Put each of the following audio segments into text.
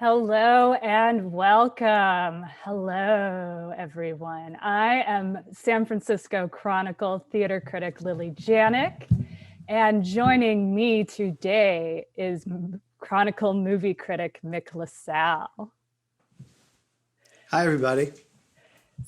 Hello and welcome. Hello, everyone. I am San Francisco Chronicle theater critic Lily Janiak, and joining me today is Chronicle movie critic Mick LaSalle. Hi, everybody.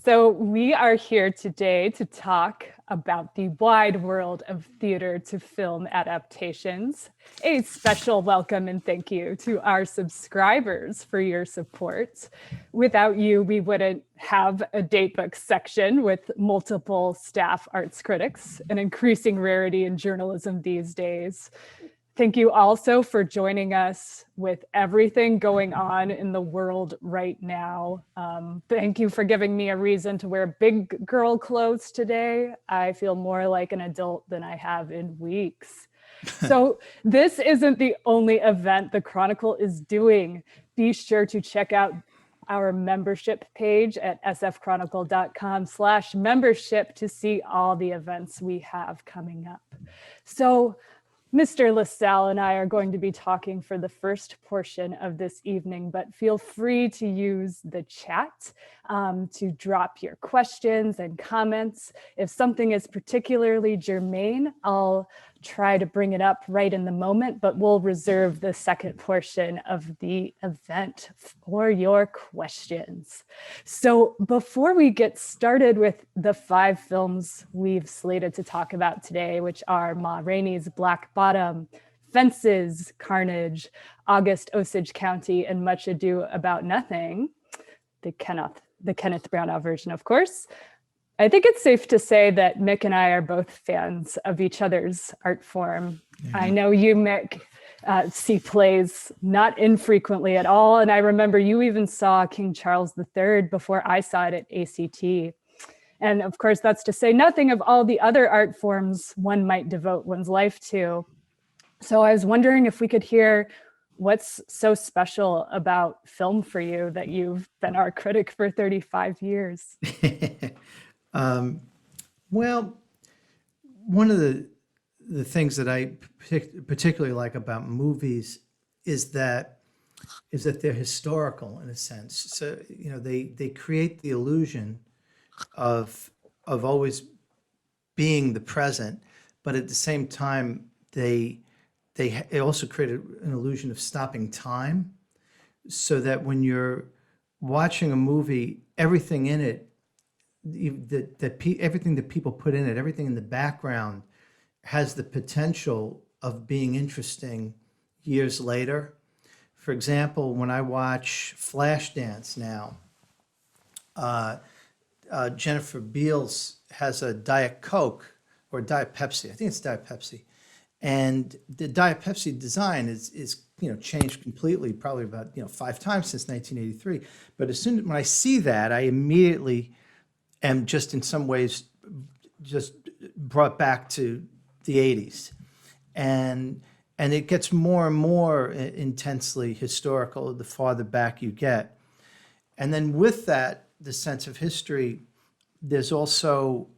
So we are here today to talk about the wide world of theater to film adaptations. A special welcome and thank you to our subscribers for your support. Without you, we wouldn't have a datebook section with multiple staff arts critics, an increasing rarity in journalism these days. Thank you also for joining us with everything going on in the world right now. Thank you for giving me a reason to wear big girl clothes today. I feel more like an adult than I have in weeks. So this isn't the only event the Chronicle is doing. Be sure to check out our membership page at sfchronicle.com/membership to see all the events we have coming up. So Mr. LaSalle and I are going to be talking for the first portion of this evening, but feel free to use the chat to drop your questions and comments. If something is particularly germane, I'll try to bring it up right in the moment, but we'll reserve the second portion of the event for your questions. So before we get started with the 5 films we've slated to talk about today, which are Ma Rainey's Black Bottom, Fences, Carnage, August, Osage County, and Much Ado About Nothing, the Kenneth Branagh version, of course, I think it's safe to say that Mick and I are both fans of each other's art form. Mm-hmm. I know you, Mick, see plays not infrequently at all. And I remember you even saw King Charles III before I saw it at ACT. And of course, that's to say nothing of all the other art forms one might devote one's life to. So I was wondering if we could hear what's so special about film for you that you've been our critic for 35 years. Well, one of the things that I particularly like about movies is that they're historical in a sense. So they create the illusion of always being the present, but at the same time they also create an illusion of stopping time, so that when you're watching a movie, everything in it, everything that people put in it, everything in the background has the potential of being interesting years later. For example, when I watch Flashdance now, Jennifer Beals has a Diet Coke or Diet Pepsi. I think it's Diet Pepsi. And the Diet Pepsi design is changed completely, probably about 5 times since 1983. But when I see that, I immediately am just in some ways just brought back to the 80s. And it gets more and more intensely historical the farther back you get. And then with that, the sense of history, there's also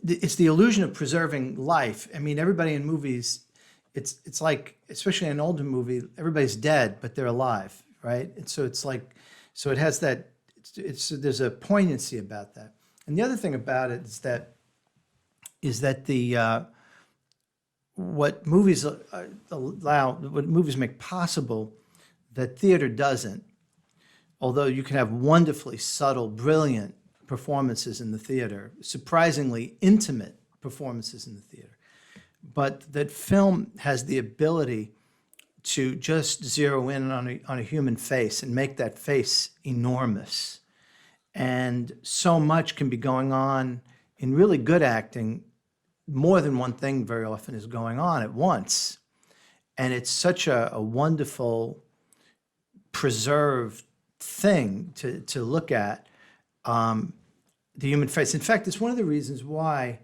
it's the illusion of preserving life. I mean, everybody in movies, it's like, especially in an older movie, everybody's dead, but they're alive, right? And so it's like, so it has that, there's a poignancy about that. And the other thing about it is that the what movies allow, what movies make possible, that theater doesn't. Although you can have wonderfully subtle, brilliant performances in the theater, surprisingly intimate performances in the theater, but that film has the ability to just zero in on a human face and make that face enormous. And so much can be going on in really good acting. More than one thing very often is going on at once. And it's such a wonderful, preserved thing to look at, the human face. In fact, it's one of the reasons why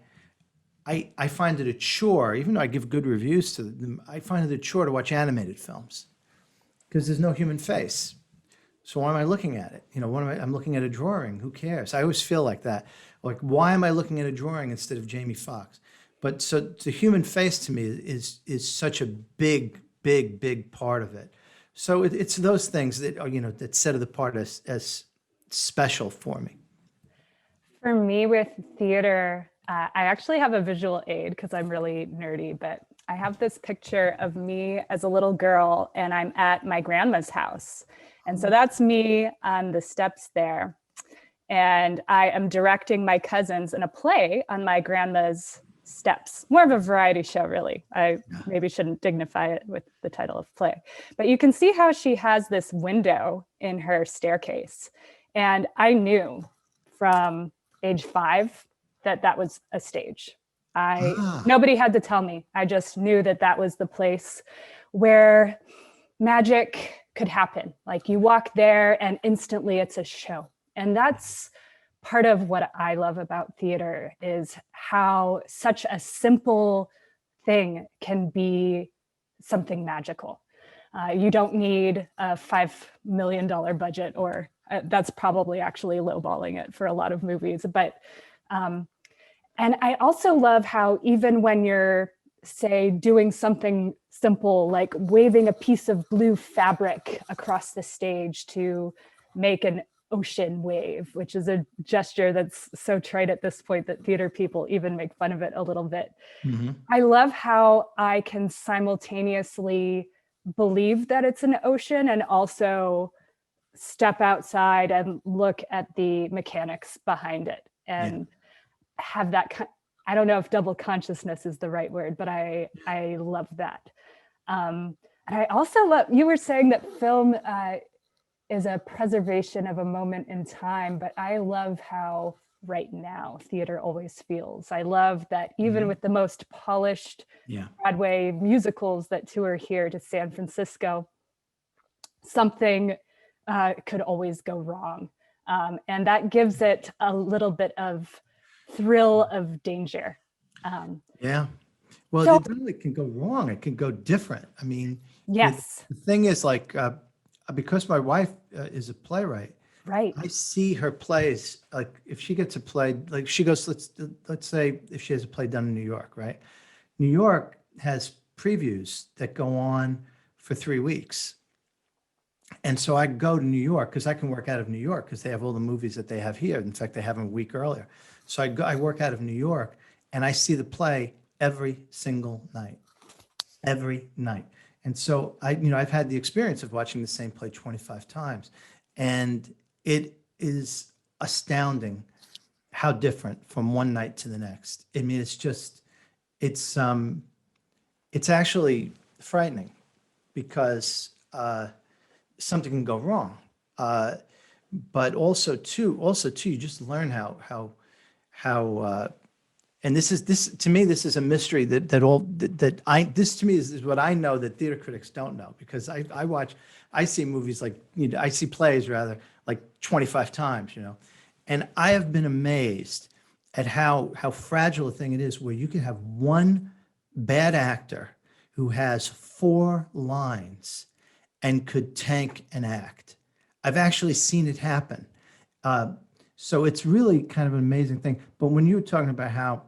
I find it a chore, even though I give good reviews to them, I find it a chore to watch animated films because there's no human face. So why am I looking at it? I'm looking at a drawing. Who cares? I always feel like that. Like, why am I looking at a drawing instead of Jamie Foxx? But so the human face to me is such a big part of it. So it's those things that are, that set it apart as special for me. For me with theater, I actually have a visual aid because I'm really nerdy, but I have this picture of me as a little girl and I'm at my grandma's house. And so that's me on the steps there. And I am directing my cousins in a play on my grandma's steps. More of a variety show, really. I maybe shouldn't dignify it with the title of play. But you can see how she has this window in her staircase. And I knew from age 5 that that was a stage. Nobody had to tell me. I just knew that that was the place where magic could happen. Like you walk there and instantly it's a show. And that's part of what I love about theater is how such a simple thing can be something magical. You don't need a $5 million budget, or that's probably actually lowballing it for a lot of movies. But, and I also love how even when you're, say, doing something simple, like waving a piece of blue fabric across the stage to make an ocean wave, which is a gesture that's so trite at this point that theater people even make fun of it a little bit. Mm-hmm. I love how I can simultaneously believe that it's an ocean and also step outside and look at the mechanics behind it and have that, I don't know if double consciousness is the right word, but I love that. And I also love, you were saying that film is a preservation of a moment in time, but I love how right now theater always feels. I love that even with the most polished Broadway musicals that tour here to San Francisco, something could always go wrong. And that gives it a little bit of thrill of danger. Well, it really can go wrong. It can go different. I mean, yes. The thing is, like, because my wife is a playwright, right? I see her plays. Like, if she gets a play, like she goes, let's say if she has a play done in New York, right? New York has previews that go on for 3 weeks. And so I go to New York because I can work out of New York because they have all the movies that they have here. In fact, they have them a week earlier. So I work out of New York and I see the play every single night, every night. And so I've had the experience of watching the same play 25 times, and it is astounding how different from one night to the next. I mean, it's actually frightening because something can go wrong. But also too, you just learn how and this to me, this is a mystery this to me is what I know that theater critics don't know, because I see movies I see plays rather like 25 times, and I have been amazed at how fragile a thing it is where you can have one bad actor who has 4 lines and could tank an act. I've actually seen it happen. So it's really kind of an amazing thing. But when you were talking about how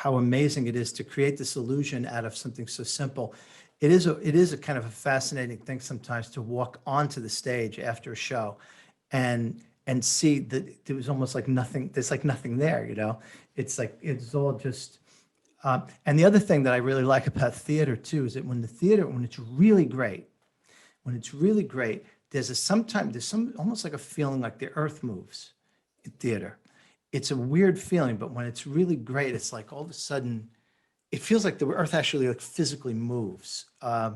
amazing it is to create this illusion out of something so simple, it is a kind of a fascinating thing sometimes to walk onto the stage after a show and see that there was almost like nothing. There's like nothing there, It's like it's all just. And the other thing that I really like about theater too is that when it's really great, there's some almost like a feeling like the earth moves in theater. It's a weird feeling, but when it's really great, it's like all of a sudden, it feels like the earth actually like physically moves. I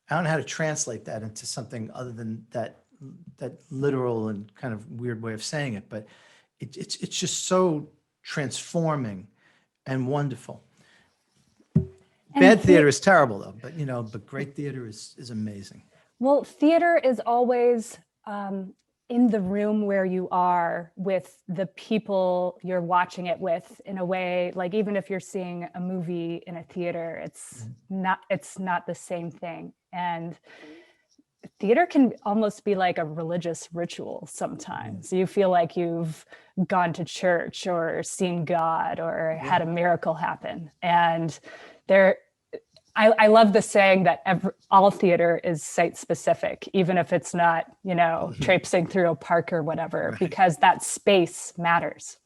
don't know how to translate that into something other than that literal and kind of weird way of saying it, but it's just so transforming and wonderful. Bad theater is terrible though, but great theater is amazing. Well, theater is always in the room where you are with the people you're watching it with, in a way, like even if you're seeing a movie in a theater, it's not the same thing. And theater can almost be like a religious ritual sometimes. You feel like you've gone to church or seen God or had a miracle happen. And I love the saying that all theater is site specific, even if it's not, traipsing through a park or whatever, because that space matters.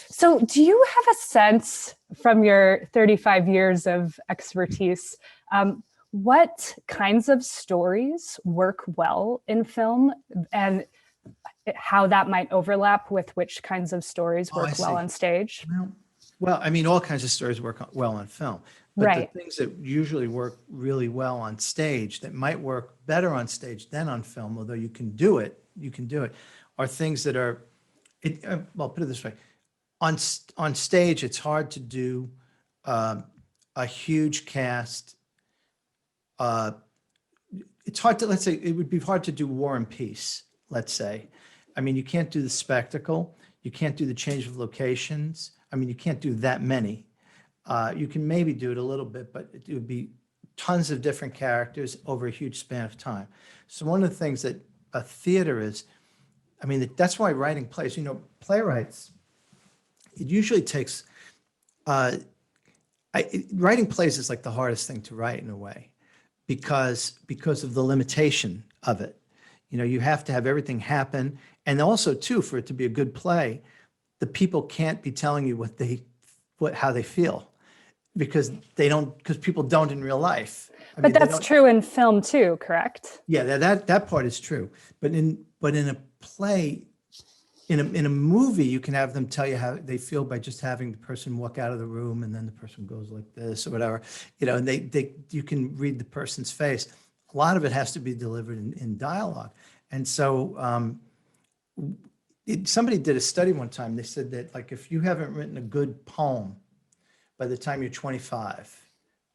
So do you have a sense from your 35 years of expertise, what kinds of stories work well in film and how that might overlap with which kinds of stories work well on stage? Well, I mean, all kinds of stories work well on film, but the things that usually work really well on stage, that might work better on stage than on film, although you can do it, are things that are, well, put it this way. On stage, it's hard to do a huge cast. It's hard to, let's say, it would be hard to do War and Peace, let's say. I mean, you can't do the spectacle. You can't do the change of locations. I mean, you can't do that many. You can maybe do it a little bit, but it would be tons of different characters over a huge span of time. So one of the things that a theater is, I mean, that's why writing plays, playwrights, it usually takes, writing plays is like the hardest thing to write in a way, because of the limitation of it. You have to have everything happen. And also too, for it to be a good play, the people can't be telling you how they feel, because people don't in real life. But that's true in film too, correct? Yeah, that part is true. But in a play, in a movie, you can have them tell you how they feel by just having the person walk out of the room, and then the person goes like this or whatever, and you can read the person's face. A lot of it has to be delivered in dialogue. And so somebody did a study one time. They said that, like, if you haven't written a good poem by the time you're 25,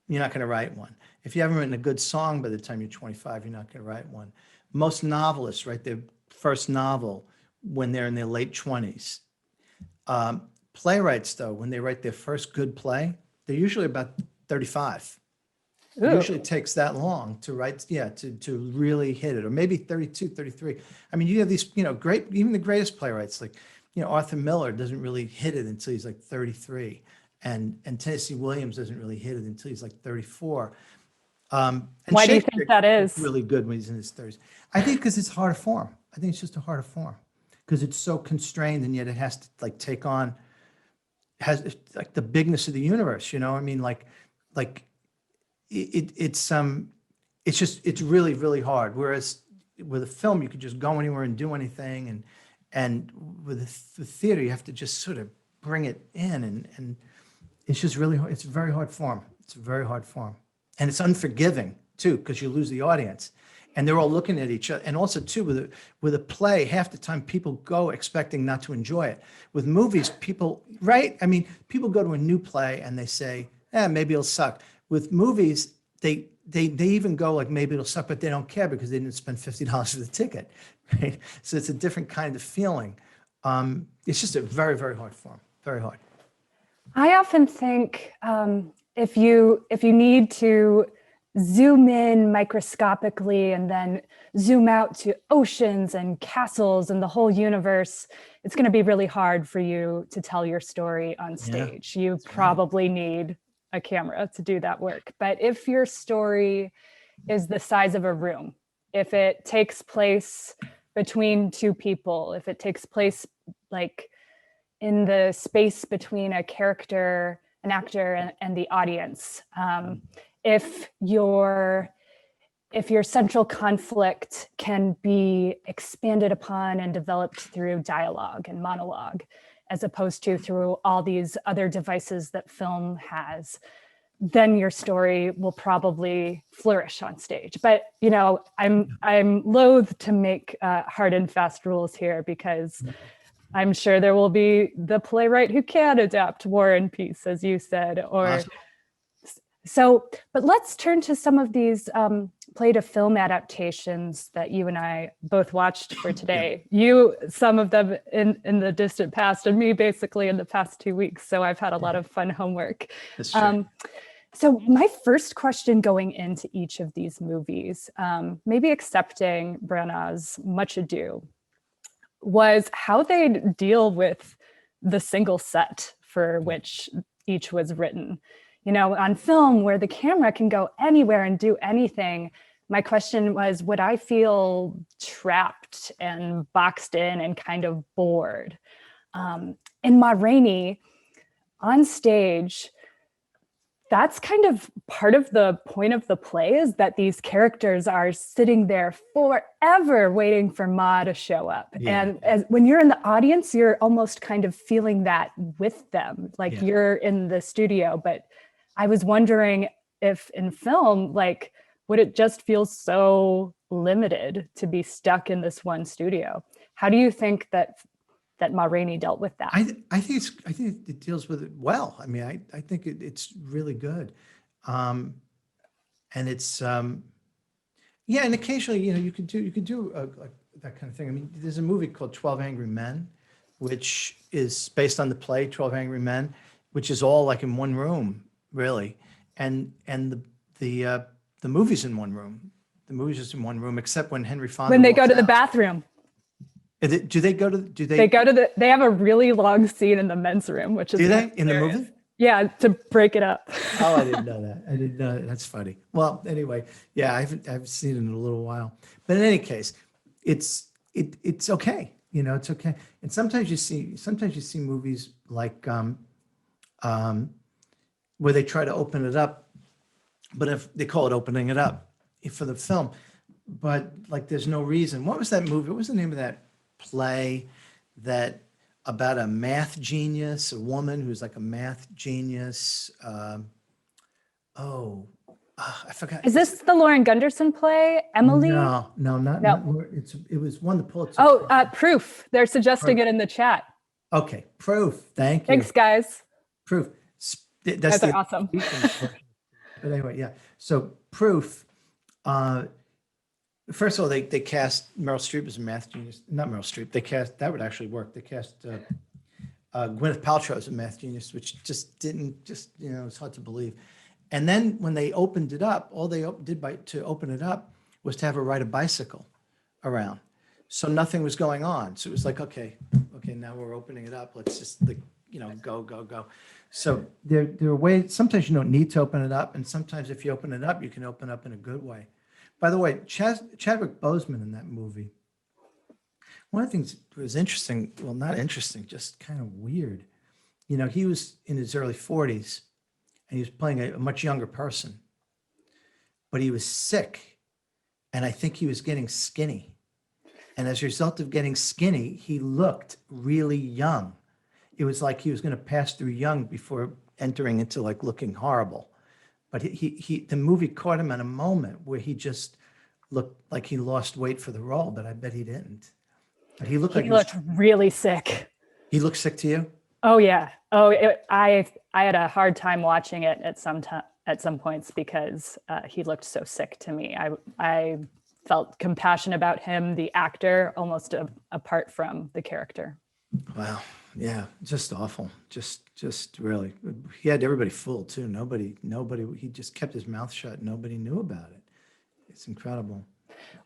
you're not going to write one. If you haven't written a good song by the time you're 25, you're not going to write one. Most novelists write their first novel when they're in their late 20s. Playwrights, though, when they write their first good play, they're usually about 35. Ooh. It usually takes that long to write, to really hit it, or maybe 32, 33. I mean, you have these, great, even the greatest playwrights, like, Arthur Miller doesn't really hit it until he's like 33. And Tennessee Williams doesn't really hit it until he's like 34. And why do you think that is? Really good when he's in his 30s. I think because it's harder form. I think it's just a harder form, because it's so constrained, and yet it has to like take on, has like the bigness of the universe. I mean, like it's really, really hard. Whereas with a film, you could just go anywhere and do anything, and with the theater, you have to just sort of bring it in, and it's just really hard. It's a very hard form. It's a very hard form, and it's unforgiving too, because you lose the audience, and they're all looking at each other. And also too, with a play, half the time people go expecting not to enjoy it. With movies, people go to a new play and they say, maybe it'll suck. With movies, they even go like, maybe it'll suck, but they don't care because they didn't spend $50 for the ticket, right? So it's a different kind of feeling. It's just a very, very hard form, very hard. I often think if you need to zoom in microscopically and then zoom out to oceans and castles and the whole universe, it's going to be really hard for you to tell your story on stage. You probably need a camera to do that work. But if your story is the size of a room, if it takes place between two people, if it takes place like in the space between a character, an actor, and the audience, if your central conflict can be expanded upon and developed through dialogue and monologue, as opposed to through all these other devices that film has, then your story will probably flourish on stage. But I'm loath to make hard and fast rules here, because I'm sure there will be the playwright who can adapt War and Peace, as you said, or so. But let's turn to some of these play to film adaptations that you and I both watched for today. You, some of them in the distant past, and me basically in the past 2 weeks. So I've had a lot of fun homework. That's true. So my first question going into each of these movies, maybe accepting Branagh's Much Ado, was how they deal with the single set for which each was written. You know, on film where the camera can go anywhere and do anything, my question was, would I feel trapped and boxed in and kind of bored? In Ma Rainey, on stage, that's kind of part of the point of the play, is that these characters are sitting there forever waiting for Ma to show up. And when you're in the audience, you're almost kind of feeling that with them, like you're in the studio. But I was wondering if in film, like, would it just feel so limited to be stuck in this one studio? How do you think that Ma Rainey dealt with that? I think it deals with it well. I mean, I think it's really good, and it's and occasionally, you know, you could do that kind of thing. I mean, there's a movie called 12 Angry Men, which is based on the play 12 Angry Men, which is all like in one room, really, and the movie's in one room. The movie's just in one room, except when Henry Fonda when they go walks to the out. bathroom. Do they go to? They have a really long scene in the men's room, which is Do they in the hilarious. movie? Yeah, to break it up. Oh, I didn't know that. I didn't know that. That's funny. Well, anyway, yeah, I haven't seen it in a little while. But in any case, it's okay. You know, it's okay. And sometimes you see movies like where they try to open it up, but if they call it opening it up for the film, but like there's no reason. What was that movie? What was the name of that play that about a math genius, a woman who's like a math genius? I forgot. Is this the Lauren Gunderson play, Emily? No, not. It was won the Pulitzer. Oh, Proof. They're suggesting it in the chat. Okay, Proof. Thank you. Thanks, guys. Proof. That's awesome. But anyway, yeah. So Proof. First of all, they cast Meryl Streep as a math genius. Not Meryl Streep. They cast, that would actually work. They cast Gwyneth Paltrow as a math genius, which just you know, it's hard to believe. And then when they opened it up, all they did to open it up was to have her ride a bicycle around. So nothing was going on. So it was like, okay, now we're opening it up. Let's just, you know, go. So there are ways, sometimes you don't need to open it up. And sometimes if you open it up, you can open up in a good way. By the way, Chadwick Boseman in that movie, one of the things that was interesting, well, not interesting, just kind of weird. You know, he was in his early 40s and he was playing a much younger person, but he was sick. And I think he was getting skinny. And as a result of getting skinny, he looked really young. It was like he was going to pass through young before entering into like looking horrible. But the movie caught him at a moment where he just looked like he lost weight for the role, but I bet he didn't. But he looked really sick. He looked sick to you? Oh yeah. I had a hard time watching it at some points because he looked so sick to me. I felt compassion about him, the actor, almost apart from the character. Wow. Yeah, just awful. Just really. He had everybody fooled too. Nobody. He just kept his mouth shut. Nobody knew about it. It's incredible.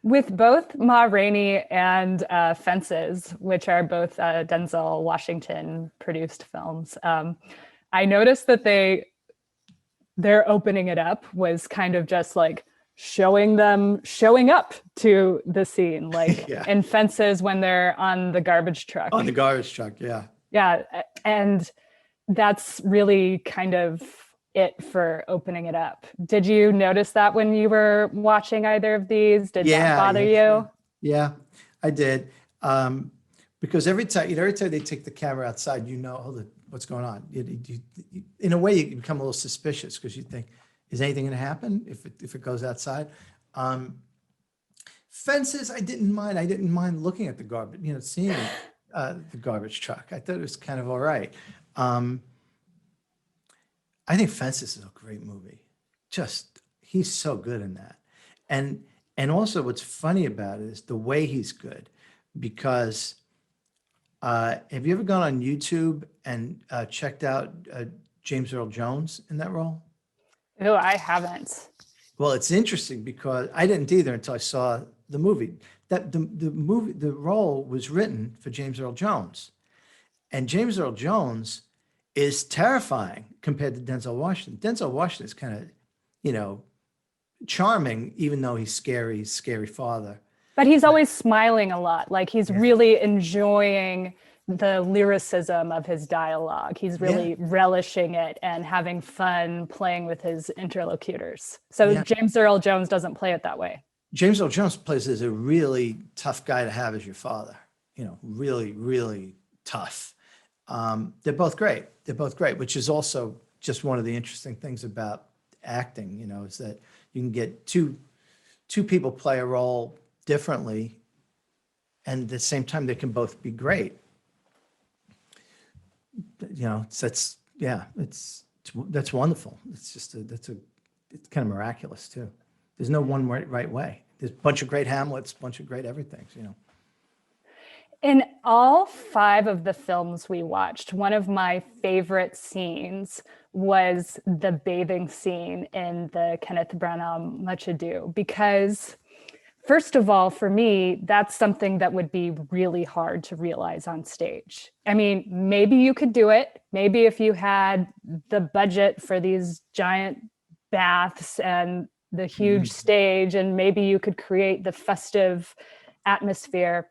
With both Ma Rainey and Fences, which are both Denzel Washington produced films, I noticed that their opening it up was kind of just like showing up to the scene, like in Fences when they're on the garbage truck. On the garbage truck, yeah. Yeah, and that's really kind of it for opening it up. Did you notice that when you were watching either of these? Did that bother you? Yeah, I did. Because every time they take the camera outside, you know, what's going on. In a way, you become a little suspicious because you think, is anything going to happen if it goes outside? Fences, I didn't mind. I didn't mind looking at the garbage, you know, seeing the garbage truck. I thought it was kind of all right. I think Fences is a great movie. He's so good in that. And also what's funny about it is the way he's good, because have you ever gone on YouTube and checked out James Earl Jones in that role? Oh, I haven't. Well, it's interesting because I didn't either until I saw the movie. That the role was written for James Earl Jones, and James Earl Jones is terrifying compared to Denzel Washington. Denzel Washington is kind of, you know, charming, even though he's scary father. But he's always smiling a lot. Like he's really enjoying the lyricism of his dialogue. He's really relishing it and having fun playing with his interlocutors. So James Earl Jones doesn't play it that way. James Earl Jones plays as a really tough guy to have as your father. You know, really, really tough. They're both great. They're both great, which is also just one of the interesting things about acting, you know, is that you can get two people play a role differently, and at the same time they can both be great. You know, that's wonderful. It's just it's kind of miraculous too. There's no one right way. There's a bunch of great Hamlets, a bunch of great everythings, you know. In all 5 of the films we watched, one of my favorite scenes was the bathing scene in the Kenneth Branagh Much Ado, because first of all, for me, that's something that would be really hard to realize on stage. I mean, maybe you could do it. Maybe if you had the budget for these giant baths and the huge stage, and maybe you could create the festive atmosphere.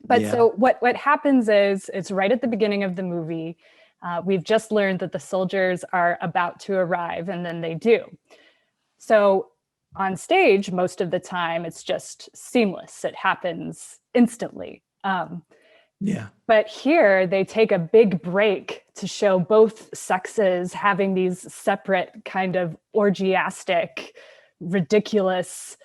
But so what happens is, it's right at the beginning of the movie. We've just learned that the soldiers are about to arrive, and then they do. So on stage, most of the time, it's just seamless. It happens instantly. But here, they take a big break to show both sexes having these separate kind of orgiastic, ridiculous,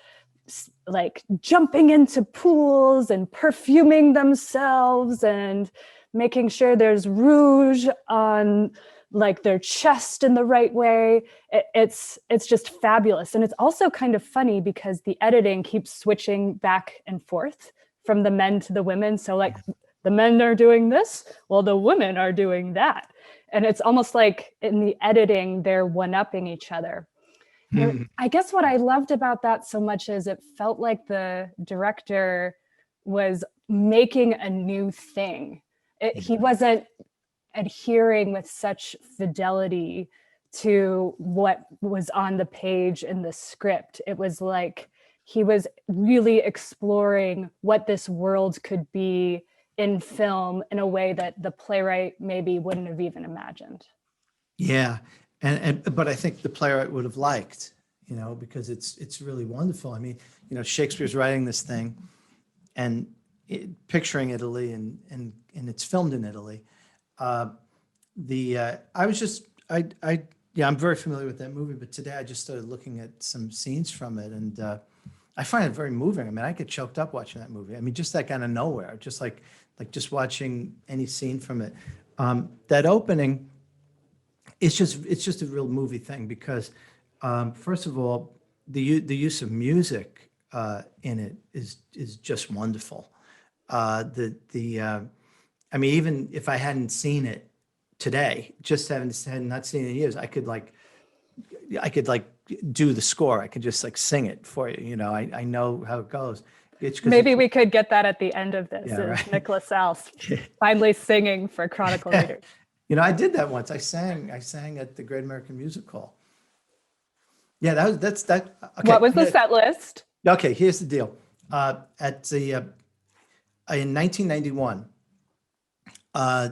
like jumping into pools and perfuming themselves and making sure there's rouge on like their chest in the right way. It's just fabulous. And it's also kind of funny because the editing keeps switching back and forth from the men to the women. So like the men are doing this, while the women are doing that. And it's almost like in the editing, they're one-upping each other. And I guess what I loved about that so much is it felt like the director was making a new thing. He wasn't adhering with such fidelity to what was on the page in the script. It was like he was really exploring what this world could be in film in a way that the playwright maybe wouldn't have even imagined. Yeah. But I think the playwright would have liked, you know, because it's really wonderful. I mean, you know, Shakespeare's writing this thing and picturing Italy and it's filmed in Italy. I'm very familiar with that movie, but today I just started looking at some scenes from it, and I find it very moving. I mean, I get choked up watching that movie. I mean, just like out of nowhere, just like just watching any scene from it. That opening, it's just a real movie thing because, first of all, the use of music in it is just wonderful. I mean, even if I hadn't seen it today, just had not seen it in years, I could do the score. I could just like sing it for you. You know, I know how it goes. Maybe we could get that at the end of this. Yeah, right. Mick LaSalle finally singing for Chronicle readers. You know, I did that once. I sang at the Great American Music Hall. Yeah, that's that. Okay. What was the set list? Okay, here's the deal. In 1991, I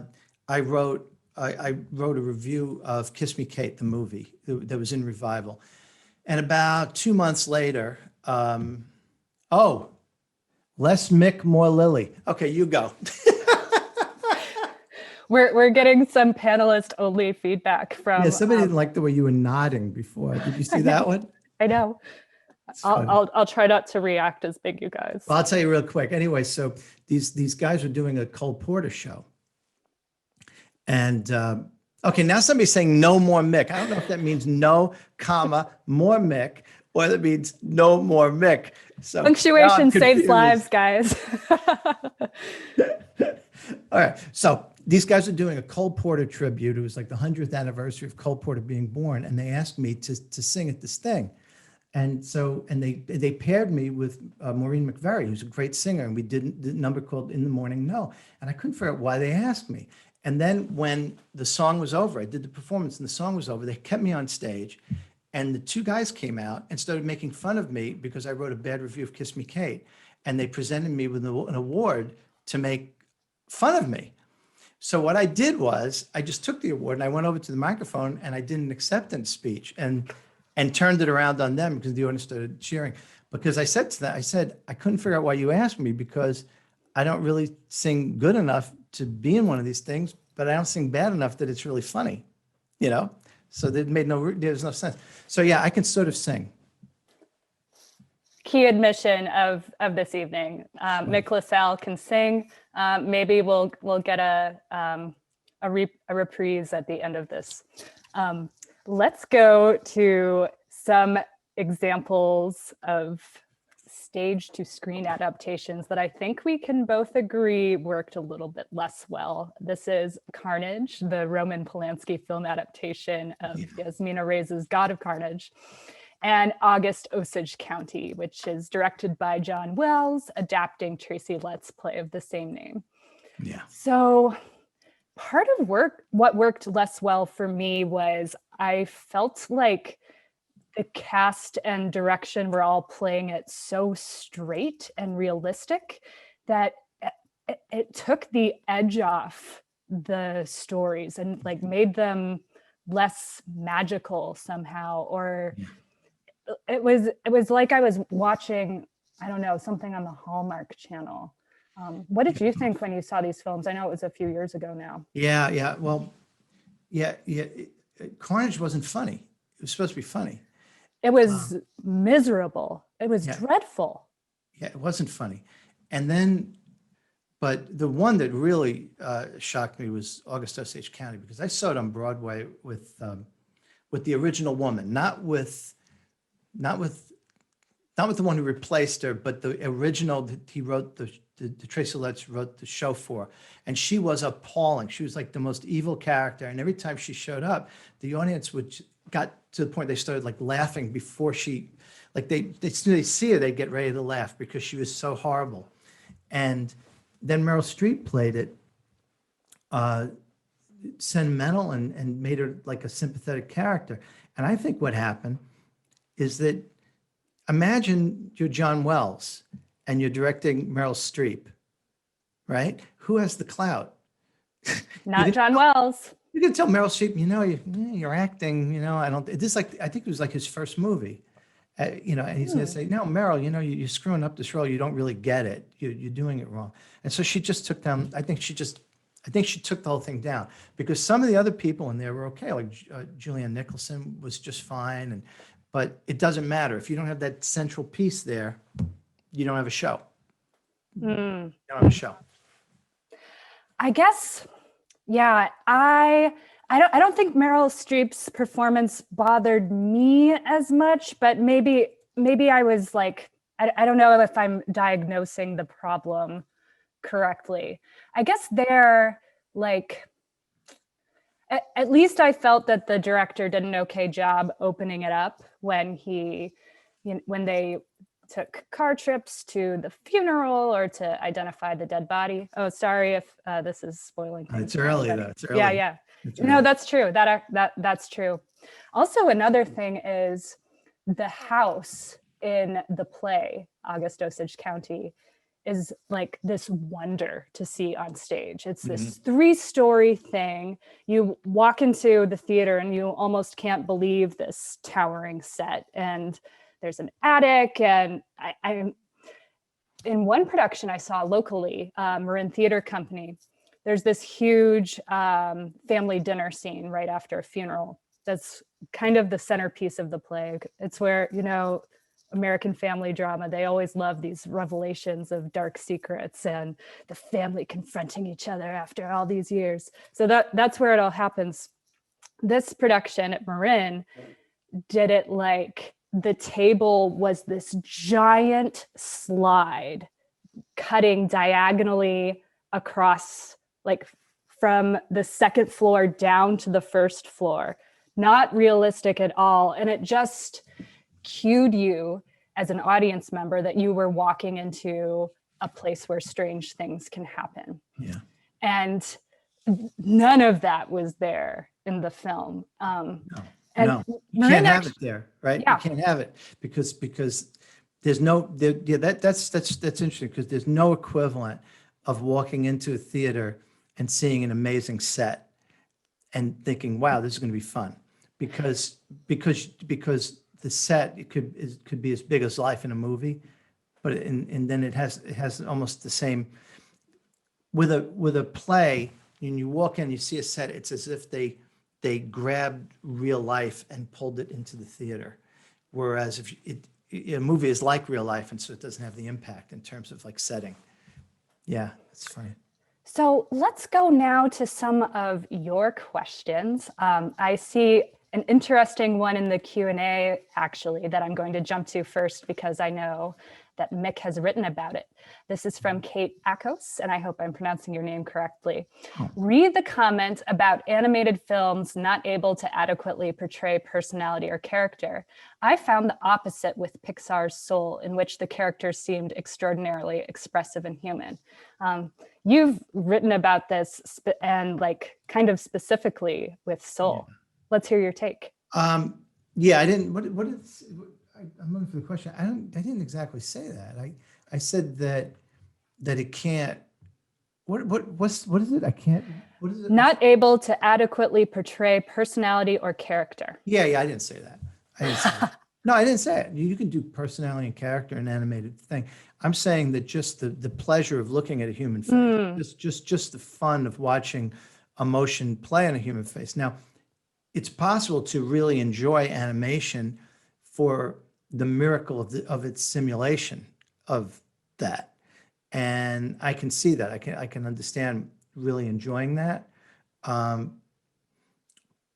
wrote a review of Kiss Me Kate, the movie that was in revival, and about 2 months later, less Mick, more Lily. Okay, you go. We're getting some panelist only feedback from. Yeah, somebody didn't like the way you were nodding before. Did you see that one? I know. I'll try not to react as big, you guys. Well, I'll tell you real quick. Anyway, so these guys were doing a Cole Porter show, and okay, now somebody's saying no more Mick. I don't know if that means no, comma, more Mick, or that means no more Mick. So punctuation saves lives, guys. All right. So these guys are doing a Cole Porter tribute. It was like the 100th anniversary of Cole Porter being born, and they asked me to sing at this thing. And so, and they paired me with Maureen McVeary, who's a great singer, and we did the number called "In the Morning No," and I couldn't figure out why they asked me. And then when the song was over, I did the performance, and the song was over. They kept me on stage, and the two guys came out and started making fun of me because I wrote a bad review of "Kiss Me, Kate," and they presented me with an award to make fun of me. So what I did was I just took the award and I went over to the microphone and I did an acceptance speech and turned it around on them because the audience started cheering. Because I said to them, I said, I couldn't figure out why you asked me because I don't really sing good enough to be in one of these things, but I don't sing bad enough that it's really funny, you know? So there's no sense. So yeah, I can sort of sing. Key admission of this evening. Mick LaSalle can sing. Maybe we'll get a reprise at the end of this. Let's go to some examples of stage to screen adaptations that I think we can both agree worked a little bit less well. This is Carnage, the Roman Polanski film adaptation of Yasmina Reyes' God of Carnage, and August Osage County, which is directed by John Wells, adapting Tracy Letts' play of the same name. Yeah. So part of what worked less well for me was I felt like the cast and direction were all playing it so straight and realistic that it took the edge off the stories and like made them less magical somehow, or it was like I was watching, I don't know, something on the Hallmark Channel. What did you think when you saw these films? I know it was a few years ago now. Yeah. Well, yeah. Carnage wasn't funny. It was supposed to be funny. It was miserable. It was dreadful. Yeah, it wasn't funny. And then, but the one that really shocked me was August Osage County, because I saw it on Broadway with the original woman, not with the one who replaced her, but the original that he wrote the Tracy Letts wrote the show for. And she was appalling. She was like the most evil character. And every time she showed up, the audience got to the point they started like laughing before she, like they see her, they'd get ready to laugh because she was so horrible. And then Meryl Streep played it sentimental and made her like a sympathetic character. And I think what happened is that, imagine you're John Wells and you're directing Meryl Streep, right? Who has the clout? Not John Wells. You can tell Meryl Streep, you're acting, I think it was like his first movie, and he's going to say, no, Meryl, you're screwing up this role. You don't really get it. You're doing it wrong. And so she just took down, I think she took the whole thing down, because some of the other people in there were okay. Like Julianne Nicholson was just fine. But it doesn't matter. If you don't have that central piece there, you don't have a show. You don't have a show. I guess, yeah, I don't think Meryl Streep's performance bothered me as much, but maybe I was like, I don't know if I'm diagnosing the problem correctly. I guess they're like, at least I felt that the director did an okay job opening it up when they took car trips to the funeral or to identify the dead body. Oh, sorry if this is spoiling things. It's early though. It's early. Yeah. No, that's true. That's true. Also, another thing is the house in the play, August Osage County, is like this wonder to see on stage. It's this 3-story thing. You walk into the theater and you almost can't believe this towering set. And there's an attic. And I in one production I saw locally, Marin Theater Company, there's this huge family dinner scene right after a funeral. That's kind of the centerpiece of the play. It's where, American family drama, they always love these revelations of dark secrets and the family confronting each other after all these years. So that's where it all happens. This production at Marin did it like the table was this giant slide cutting diagonally across, like from the second floor down to the first floor. Not realistic at all. And it just cued you as an audience member that you were walking into a place where strange things can happen. Yeah. And none of that was there in the film. No, And you can't have it there, right? Yeah. You can't have it because there's no there, yeah, that's interesting because there's no equivalent of walking into a theater and seeing an amazing set and thinking, wow, this is going to be fun, because the set it could be as big as life in a movie, but and then it has almost the same with a play. When you walk in, you see a set, it's as if they grabbed real life and pulled it into the theater. Whereas if a movie is like real life, and so it doesn't have the impact in terms of like setting. Yeah, that's funny. So let's go now to some of your questions. I see an interesting one in the Q&A actually that I'm going to jump to first because I know that Mick has written about it. This is from Kate Akos, and I hope I'm pronouncing your name correctly. Oh. Read the comment about animated films not able to adequately portray personality or character. I found the opposite with Pixar's Soul, in which the characters seemed extraordinarily expressive and human. You've written about this and like kind of specifically with Soul. Yeah. Let's hear your take. Yeah, I didn't. I'm looking for the question. I didn't exactly say that. I said that it can't. What is it? I can't. What is it? Not able to adequately portray personality or character. Yeah, I didn't say that. I didn't say that. No, I didn't say it. You can do personality and character in an animated thing. I'm saying that just the pleasure of looking at a human face, just the fun of watching emotion play on a human face. Now, it's possible to really enjoy animation for the miracle of its simulation of that, and I can see that. I can understand really enjoying that.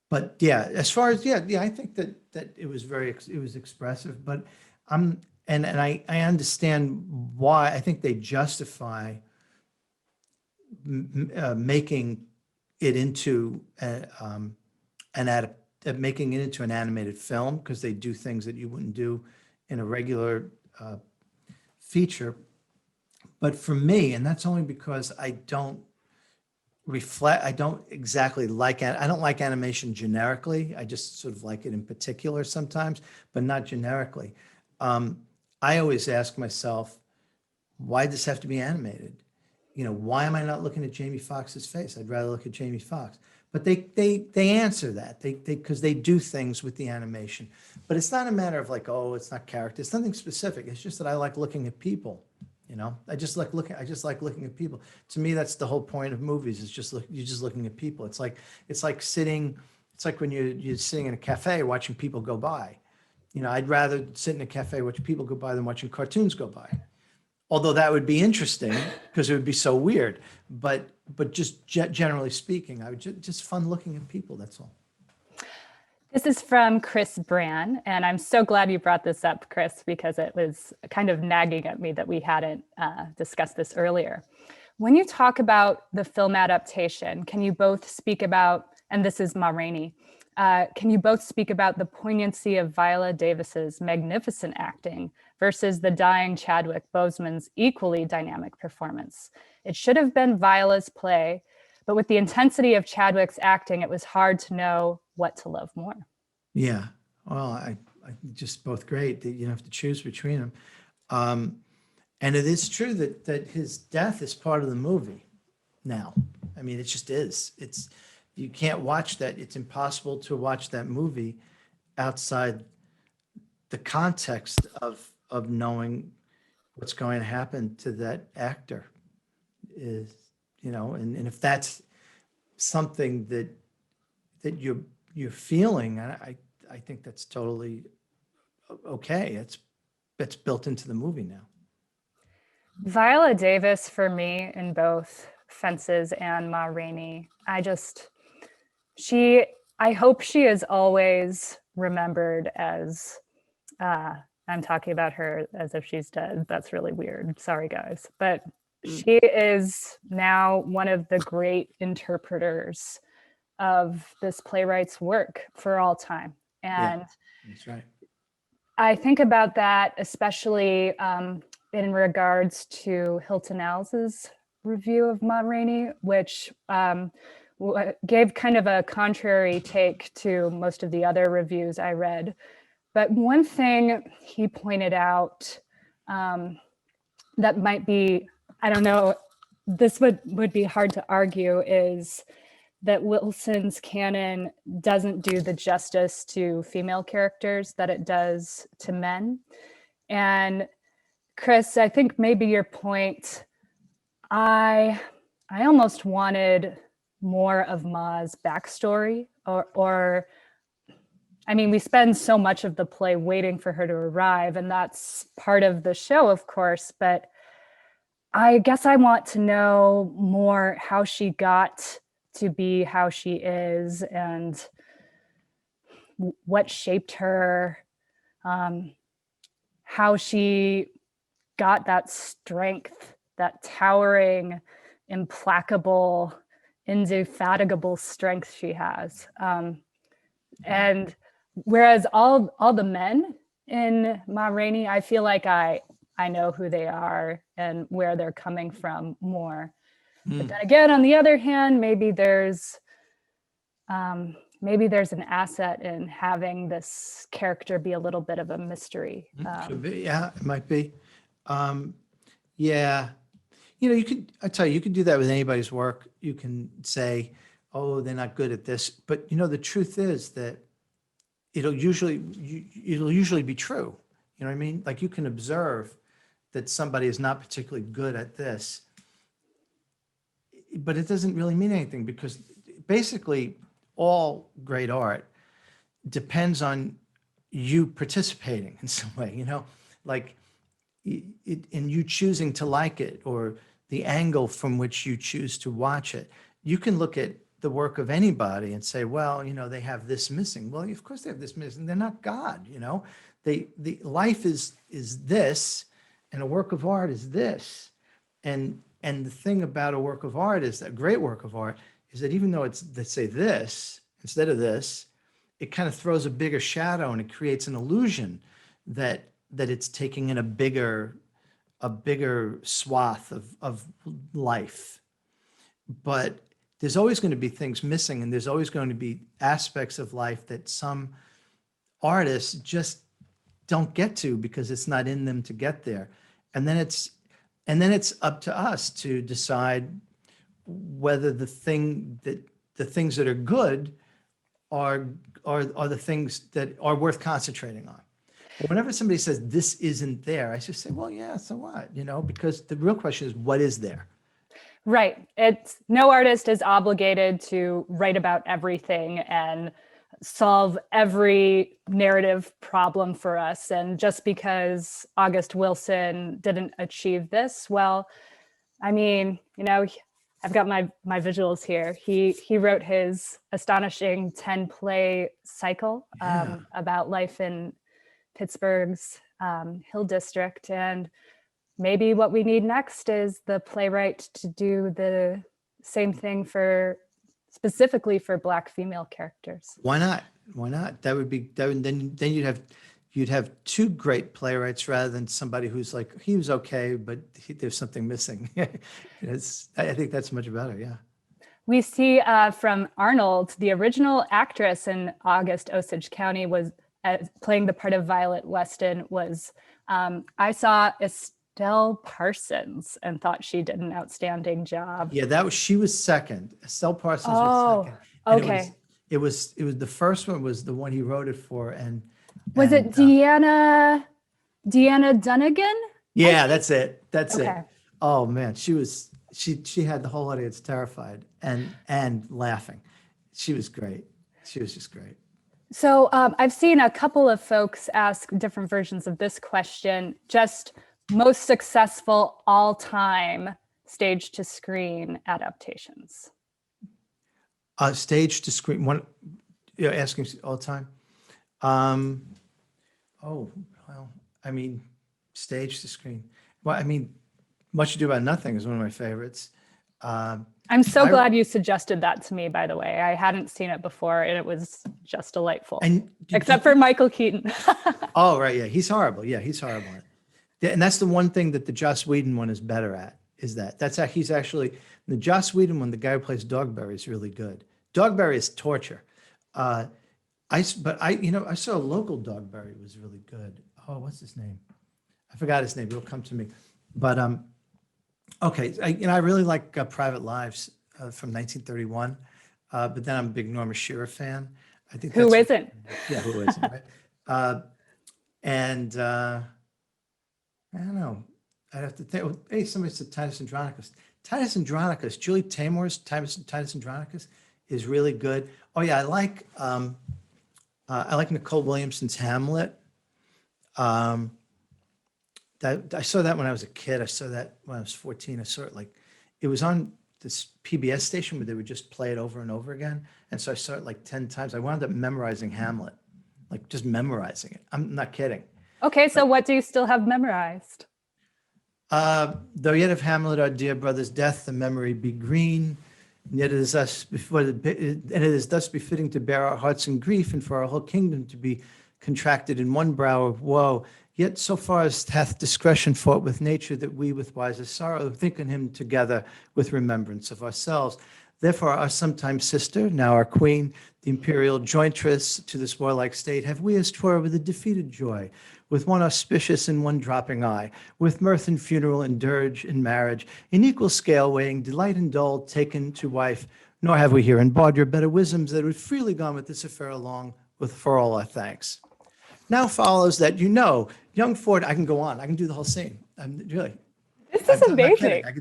But yeah, as far as I think that it was expressive. But I understand why. I think they justify making it into making it into an animated film, because they do things that you wouldn't do in a regular feature. But for me, and that's only because I don't exactly like it. I don't like animation generically. I just sort of like it in particular sometimes, but not generically. I always ask myself, why does this have to be animated? Why am I not looking at Jamie Foxx's face? I'd rather look at Jamie Foxx. But they answer that because they do things with the animation. But it's not a matter of like, oh, it's not character. It's nothing specific. It's just that I like looking at people. I just like looking at people. To me, that's the whole point of movies. It's just you're just looking at people. It's like sitting. It's like when you're sitting in a cafe watching people go by. I'd rather sit in a cafe watching people go by than watching cartoons go by. Although that would be interesting because it would be so weird. But just generally speaking, I would just fun looking at people. That's all. This is from Chris Brann, and I'm so glad you brought this up, Chris, because it was kind of nagging at me that we hadn't discussed this earlier. When you talk about the film adaptation, can you both speak about, and this is Rainey, can you both speak about the poignancy of Viola Davis's magnificent acting versus the dying Chadwick Boseman's equally dynamic performance? It should have been Viola's play, but with the intensity of Chadwick's acting, it was hard to know what to love more. Yeah, well, I just both great. You don't have to choose between them. And it is true that his death is part of the movie now. I mean, it just is. You can't watch that. It's impossible to watch that movie outside the context of knowing what's going to happen to that actor. And if that's something that you're feeling, I think that's totally okay. It's built into the movie now. Viola Davis for me in both Fences and Ma Rainey. I hope she is always remembered as, I'm talking about her as if she's dead. That's really weird. Sorry, guys. But she is now one of the great interpreters of this playwright's work for all time. And that's right. I think about that, especially in regards to Hilton Als's review of Ma Rainey, which gave kind of a contrary take to most of the other reviews I read. But one thing he pointed out that might be, I don't know, this would be hard to argue, is that Wilson's canon doesn't do the justice to female characters that it does to men. And Chris, I think maybe your point, I almost wanted more of Ma's backstory, or I mean, we spend so much of the play waiting for her to arrive, and that's part of the show, of course, but I guess I want to know more how she got to be how she is and what shaped her, how she got that strength, that towering, implacable, indefatigable strength she has. And whereas all the men in Ma Rainey, I feel like I know who they are and where they're coming from more. But then again, on the other hand, maybe there's an asset in having this character be a little bit of a mystery. Could be, yeah, it might be. Yeah, you could do that with anybody's work. You can say, oh, they're not good at this, but the truth is that it'll usually be true. You know what I mean? Like, you can observe that somebody is not particularly good at this, but it doesn't really mean anything, because basically all great art depends on you participating in some way, like in you choosing to like it, or the angle from which you choose to watch it. You can look at the work of anybody and say, well, they have this missing. Well, of course they have this missing. They're not God, the life is this, and a work of art is this. And the thing about a work of art is that, great work of art, is that even though it's, let's say, this instead of this, it kind of throws a bigger shadow, and it creates an illusion that it's taking in a bigger swath of life. But there's always going to be things missing, and there's always going to be aspects of life that some artists just don't get to because it's not in them to get there. And then it's up to us to decide whether the things that are good are the things that are worth concentrating on. But whenever somebody says this isn't there, I just say, well, yeah, so what? Because the real question is, what is there? Right. No artist is obligated to write about everything and solve every narrative problem for us. And just because August Wilson didn't achieve this, well, I mean, I've got my visuals here. He wrote his astonishing 10-play cycle about life in Pittsburgh's Hill District. And maybe what we need next is the playwright to do the same thing specifically for Black female characters. Why not? Then you'd have two great playwrights rather than somebody who's like, he was okay, but there's something missing. I think that's much better. Yeah. We see from Arnold, the original actress in August Osage County was playing the part of Violet Weston was, I saw Estelle Parsons and thought she did an outstanding job. Yeah, she was second. Estelle Parsons was second. And okay. It was the first one was the one he wrote it for, and was it Deanna Dunnigan? Yeah, that's it. It. Oh man, she had the whole audience terrified and laughing. She was great. She was just great. So I've seen a couple of folks ask different versions of this question. Just most successful all-time stage to screen adaptations. Stage to screen, one, asking all the time. Oh, well, I mean, stage to screen. Well, I mean, Much Ado About Nothing is one of my favorites. I'm so glad you suggested that to me, by the way. I hadn't seen it before, and it was just delightful. And except for Michael Keaton. Oh, right. Yeah. He's horrible. Yeah. He's horrible. And that's the one thing that the Joss Whedon one is better at, is he's actually, the Joss Whedon one, the guy who plays Dogberry is really good. Dogberry is torture. I saw Local Dogberry was really good. Oh, what's his name? I forgot his name. It'll come to me. But okay, I really like Private Lives from 1931. But then I'm a big Norma Shearer fan. I think who isn't? Yeah, who isn't? Right? I don't know. I'd have to think. Hey, somebody said Titus Andronicus. Titus Andronicus, Julie Taymor's Titus Andronicus is really good. Oh yeah, I like Nicole Williamson's Hamlet. I saw that when I was a kid. I saw that when I was 14. I saw it it was on this PBS station where they would just play it over and over again. And so I saw it like 10 times. I wound up memorizing Hamlet, just memorizing it. I'm not kidding. Okay, so what do you still have memorized? Though yet of Hamlet, our dear brother's death, the memory be green. And yet it is thus befitting to bear our hearts in grief, and for our whole kingdom to be contracted in one brow of woe. Yet so far as hath discretion fought with nature, that we with wisest sorrow think on him together with remembrance of ourselves. Therefore our sometime sister, now our queen, the imperial jointress to this warlike state, have we as 'twere with a defeated joy, with one auspicious and one dropping eye, with mirth and funeral and dirge and marriage, in equal scale weighing delight and dole taken to wife, nor have we here embarred your better wisdoms that would freely gone with this affair along with for all our thanks. Now follows that young Ford, I can go on, I can do the whole scene. Really. This is amazing. I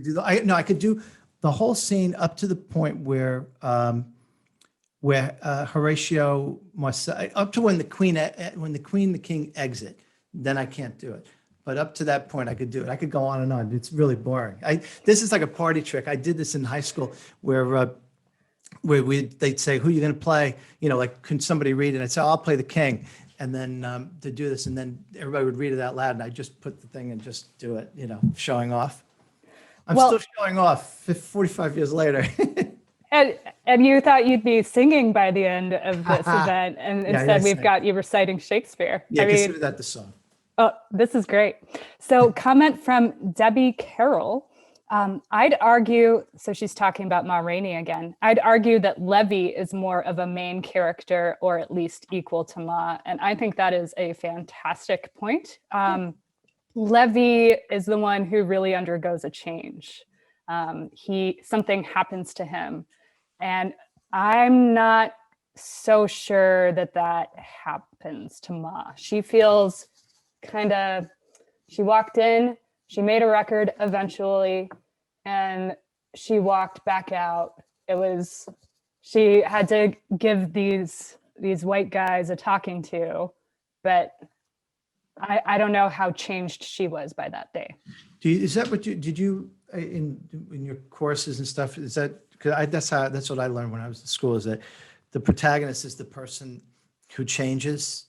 could do the whole scene up to the point where Horatio must, up to when the king exit, then I can't do it. But up to that point, I could do it. I could go on and on. It's really boring. This is like a party trick. I did this in high school where they'd say, who are you going to play? Can somebody read it? I'd say, I'll play the king. And then to do this, and then everybody would read it out loud, and I just put the thing and just do it, showing off. I'm still showing off 45 years later. And you thought you'd be singing by the end of this event, and instead we've got you reciting Shakespeare. Yeah, consider that the song. Oh, this is great. So comment from Debbie Carroll. I'd argue, so she's talking about Ma Rainey again, I'd argue that Levy is more of a main character, or at least equal to Ma. And I think that is a fantastic point. Levy is the one who really undergoes a change. Something happens to him. And I'm not so sure that happens to Ma. She feels she walked in, she made a record eventually, and she walked back out. She had to give these white guys a talking to, but I don't know how changed she was by that day. Is that what did you in your courses and stuff? Is that, because that's what I learned when I was in school, is that the protagonist is the person who changes,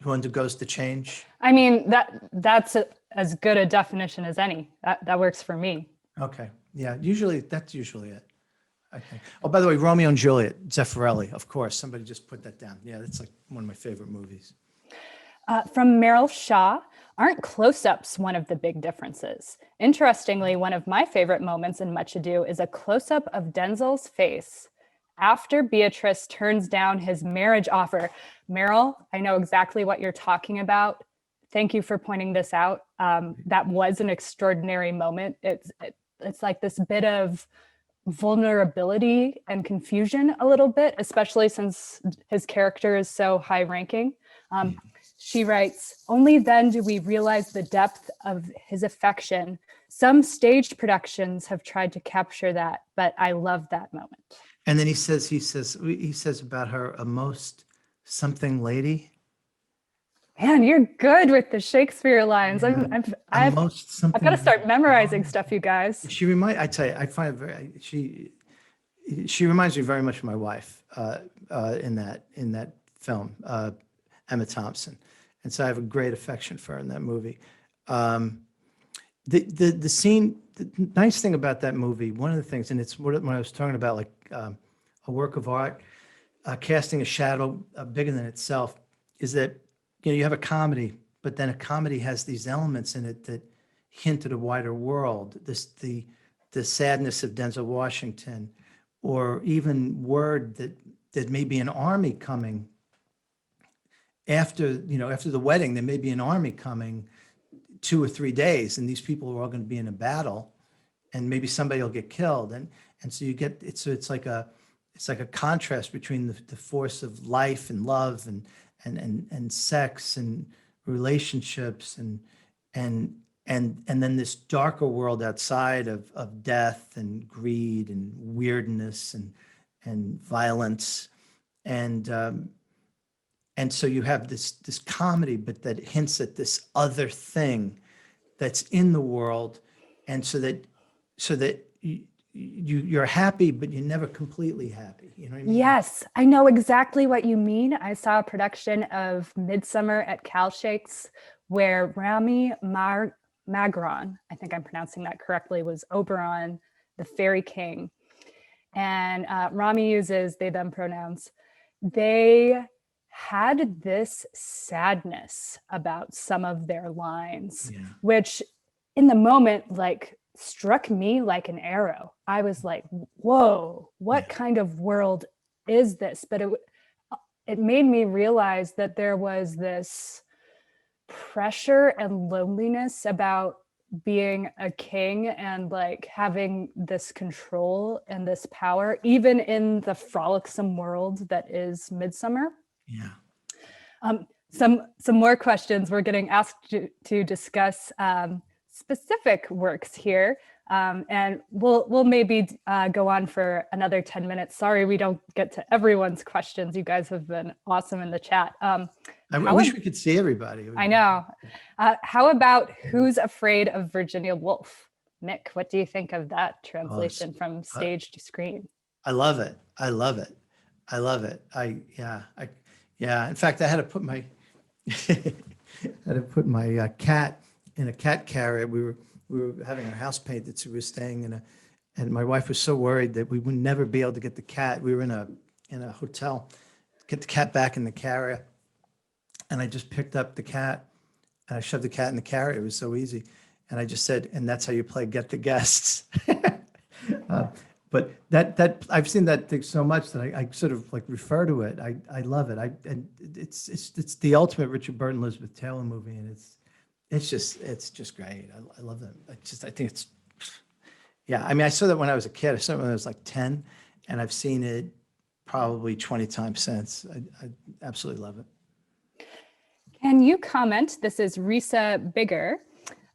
who undergoes the change? I mean, that's as good a definition as any. That works for me. Okay. Yeah. That's usually it, I think. Oh, by the way, Romeo and Juliet, Zeffirelli, of course. Somebody just put that down. Yeah, that's like one of my favorite movies. From Meryl Shaw, aren't close-ups one of the big differences? Interestingly, one of my favorite moments in Much Ado is a close-up of Denzel's face after Beatrice turns down his marriage offer. Meryl, I know exactly what you're talking about. Thank you for pointing this out. That was an extraordinary moment. It's like this bit of vulnerability and confusion a little bit, especially since his character is so high-ranking. She writes, only then do we realize the depth of his affection. Some staged productions have tried to capture that, but I love that moment. And then he says about her, a most something lady. Man, you're good with the Shakespeare lines. Yeah. I've got to start memorizing stuff, you guys. I tell you, I find it she reminds me very much of my wife in that film, Emma Thompson. And so I have a great affection for her in that movie. the scene, the nice thing about that movie, one of the things, and it's when I was talking about like a work of art, casting a shadow bigger than itself, is that you have a comedy, but then a comedy has these elements in it that hint at a wider world. The sadness of Denzel Washington, or even word that may be an army coming after the wedding. There may be an army coming 2 or 3 days, and these people are all going to be in a battle, and maybe somebody will get killed, and so you get it. So it's like a contrast between the force of life and love and sex and relationships and then this darker world outside of death and greed and weirdness and violence, and so you have this comedy, but that hints at this other thing that's in the world, and so that you're happy, but you're never completely happy. You know what I mean? Yes, I know exactly what you mean. I saw a production of Midsummer at Cal Shakes where Rami Magron, I think I'm pronouncing that correctly, was Oberon, the fairy king. And Rami uses they, them pronouns. They had this sadness about some of their lines, which in the moment, like, struck me like an arrow. I was like, whoa, what kind of world is this? But it made me realize that there was this pressure and loneliness about being a king and like having this control and this power, even in the frolicsome world that is Midsummer. Yeah. Some more questions. We're getting asked to discuss specific works here, and we'll maybe go on for another 10 minutes. Sorry, we don't get to everyone's questions. You guys have been awesome in the chat. I wish we could see everybody. I know. How about Who's Afraid of Virginia Woolf? Mick, what do you think of that translation from stage to screen? I love it. I love it. I love it. In fact, I had to put my cat in a cat carrier. We were having our house painted, so we were staying and my wife was so worried that we would never be able to get the cat. We were in a hotel, get the cat back in the carrier, and I just picked up the cat and I shoved the cat in the carrier. It was so easy, and I just said, "And that's how you play Get the Guests." But that I've seen that thing so much that I sort of like refer to it. I love it. And it's the ultimate Richard Burton Elizabeth Taylor movie, and it's just great. I love that. I think it's, yeah. I mean, I saw that when I was a kid. I saw it when I was like 10, and I've seen it probably 20 times since. I absolutely love it. Can you comment? This is Risa Bigger.